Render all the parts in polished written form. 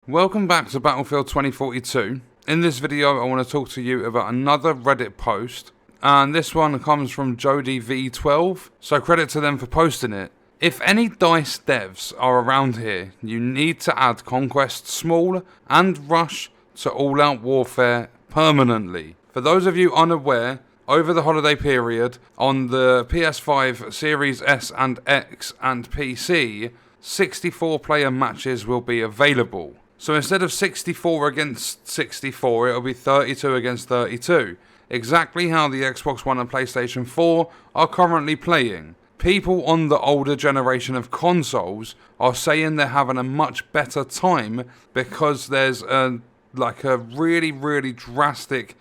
Welcome back to Battlefield 2042. In this video I want to talk to you about another Reddit post, and this one comes from JodyV12, so credit to them for posting it. If any DICE devs are around here, you need to add Conquest Small and Rush to All Out Warfare permanently. For those of you unaware, over the holiday period, on the PS5, Series S and X and PC, 64-player matches will be available. So instead of 64 against 64, it'll be 32 against 32. Exactly how the Xbox One and PlayStation 4 are currently playing. People on the older generation of consoles are saying they're having a much better time because there's a really drastic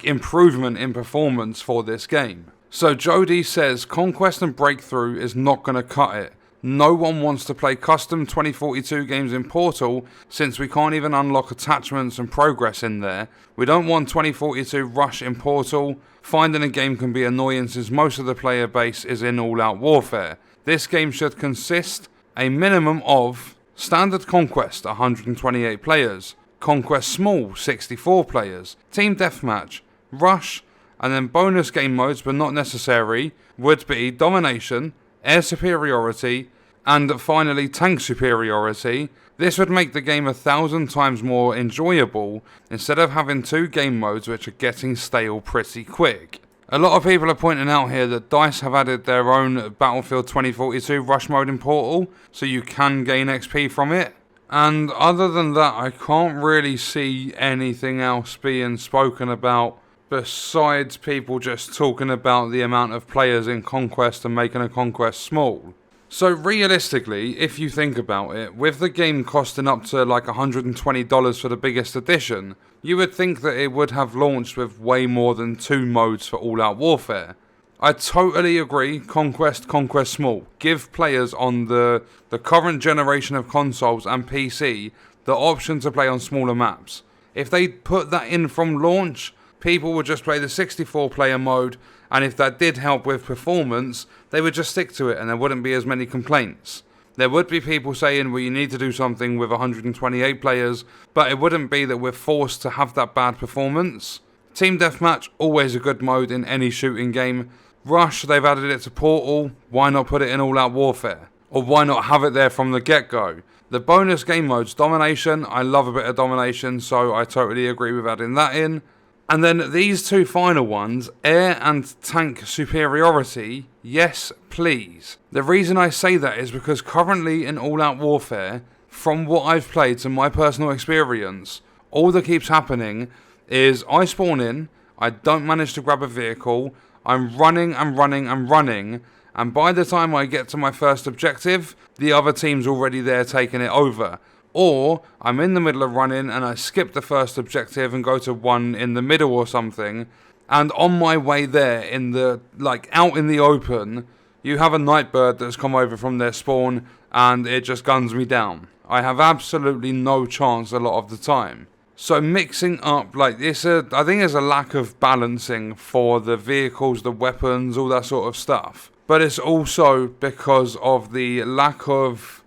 improvement in performance for this game. So Jody says Conquest and Breakthrough is not going to cut it. No one wants to play custom 2042 games in Portal since we can't even unlock attachments and progress in there. We don't want 2042 Rush in Portal. Finding a game can be annoying since most of the player base is in All Out Warfare. This game should consist a minimum of Standard Conquest 128 players, Conquest Small 64 players, Team Deathmatch, Rush, and then bonus game modes but not necessary would be Domination, Air Superiority, and finally Tank Superiority. This would make the game 1,000 times more enjoyable instead of having two game modes which are getting stale pretty quick. A lot of people are pointing out here that DICE have added their own Battlefield 2042 Rush mode in Portal, so you can gain XP from it. And other than that, I can't really see anything else being spoken about besides people just talking about the amount of players in Conquest and making a Conquest small. So realistically, if you think about it, with the game costing up to like $120 for the biggest edition, you would think that it would have launched with way more than two modes for All Out Warfare. I totally agree, Conquest Small. Give players on the current generation of consoles and PC the option to play on smaller maps. If they put that in from launch, people would just play the 64-player mode, and if that did help with performance, they would just stick to it and there wouldn't be as many complaints. There would be people saying, well, you need to do something with 128 players, but it wouldn't be that we're forced to have that bad performance. Team Deathmatch, always a good mode in any shooting game. Rush, they've added it to Portal, why not put it in All Out Warfare? Or why not have it there from the get-go? The bonus game modes, Domination, I love a bit of Domination, so I totally agree with adding that in. And then these two final ones, Air and Tank Superiority, yes please. The reason I say that is because currently in All Out Warfare, from what I've played to my personal experience, all that keeps happening is I spawn in, I don't manage to grab a vehicle, I'm running, and by the time I get to my first objective, the other team's already there taking it over. Or I'm in the middle of running and I skip the first objective and go to one in the middle or something, and on my way there out in the open, you have a Nightbird that's come over from their spawn and it just guns me down. I have absolutely no chance a lot of the time. So mixing up like this, I think there's a lack of balancing for the vehicles, the weapons, all that sort of stuff. But it's also because of the lack of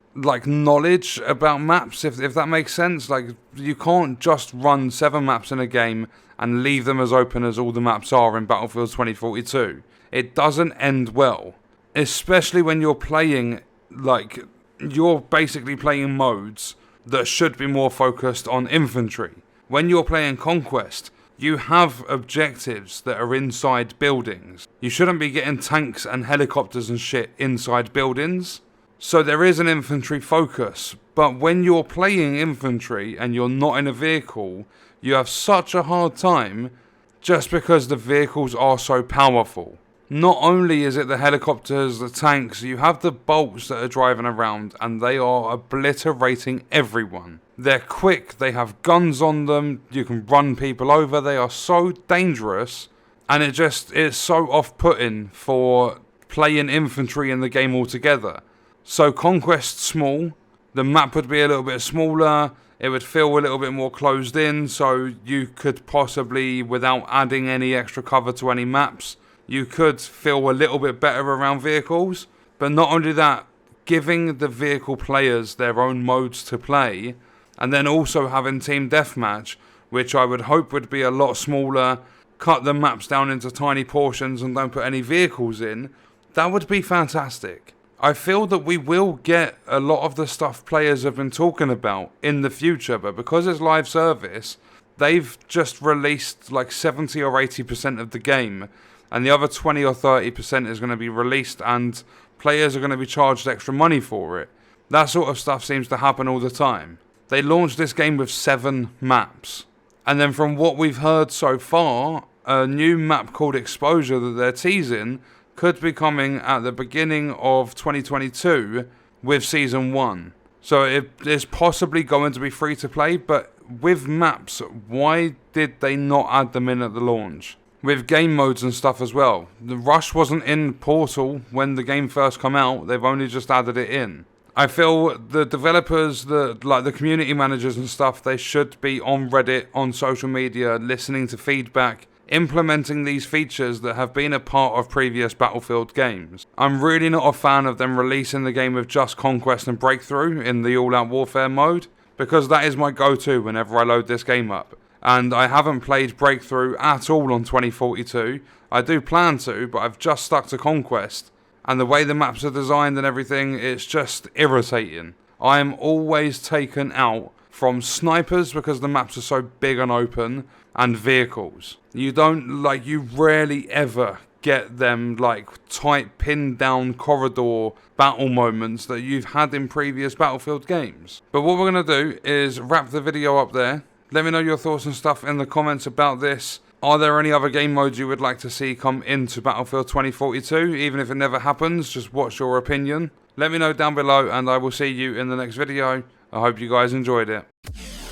knowledge about maps, if that makes sense. You can't just run 7 maps in a game and leave them as open as all the maps are in Battlefield 2042. It doesn't end well, especially when you're playing you're basically playing modes that should be more focused on infantry. When you're playing Conquest, you have objectives that are inside buildings. You shouldn't be getting tanks and helicopters and shit inside buildings. So there is an infantry focus, but when you're playing infantry and you're not in a vehicle, you have such a hard time just because the vehicles are so powerful. Not only is it the helicopters, the tanks, you have the bolts that are driving around and they are obliterating everyone. They're quick, they have guns on them, you can run people over, they are so dangerous, and it's so off-putting for playing infantry in the game altogether. So Conquest Small, the map would be a little bit smaller, it would feel a little bit more closed in, so you could possibly, without adding any extra cover to any maps, you could feel a little bit better around vehicles. But not only that, giving the vehicle players their own modes to play And then also having Team Deathmatch, which I would hope would be a lot smaller, cut the maps down into tiny portions and don't put any vehicles in, that would be fantastic. I feel that we will get a lot of the stuff players have been talking about in the future, but because it's live service, they've just released like 70 or 80% of the game, and the other 20 or 30% is going to be released and players are going to be charged extra money for it. That sort of stuff seems to happen all the time. They launched this game with 7 maps, and then from what we've heard so far, a new map called Exposure that they're teasing could be coming at the beginning of 2022 with Season 1. So it is possibly going to be free to play, but with maps, why did they not add them in at the launch? With game modes and stuff as well. The Rush wasn't in Portal when the game first came out, they've only just added it in. I feel the developers, the community managers and stuff, they should be on Reddit, on social media, listening to feedback, implementing these features that have been a part of previous Battlefield games. I'm really not a fan of them releasing the game with just Conquest and Breakthrough in the all-out warfare mode, because that is my go-to whenever I load this game up. And I haven't played Breakthrough at all on 2042. I do plan to, but I've just stuck to Conquest. And the way the maps are designed and everything, it's just irritating. I am always taken out from snipers because the maps are so big and open, and vehicles. You rarely ever get them tight pinned down corridor battle moments that you've had in previous Battlefield games. But what we're going to do is wrap the video up there. Let me know your thoughts and stuff in the comments about this. Are there any other game modes you would like to see come into Battlefield 2042? Even if it never happens, just what's your opinion? Let me know down below and I will see you in the next video. I hope you guys enjoyed it.